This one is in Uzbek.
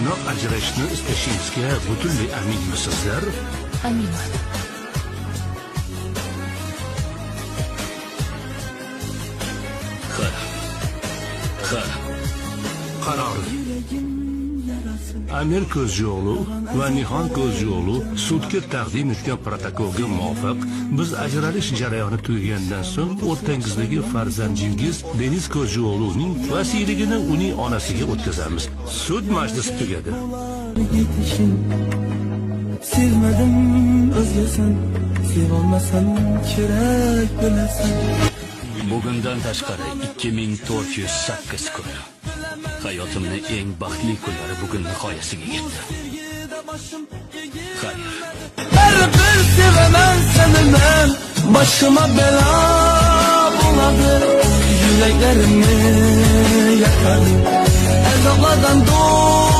begunoh ajrashishni istashingizga butunlay aminmisizlar? Aminman. Qaror. Amir Ko'zyo'g'lu va Nihon Ko'zyo'g'lu sudga taqdim etgan protokolga muvofiq biz ajralish jarayoni tugagandan so'ng o'rtangizdagi farzandingiz Deniz Ko'zyo'g'luning vasiyligini uning onasiga o'tkazamiz. Sud majlisi tugadi. Sevmedim özlesen, sevolmasan kerak bilasan. Bugundan tashqari 2408 kun. Hayotimning eng baxtli kunlari bugun nihoyasiga yetdi. Xayr. Bir sevemen sevilmem, başıma bela buladı. Yüreklerimi yakarım, azaplardan doğ.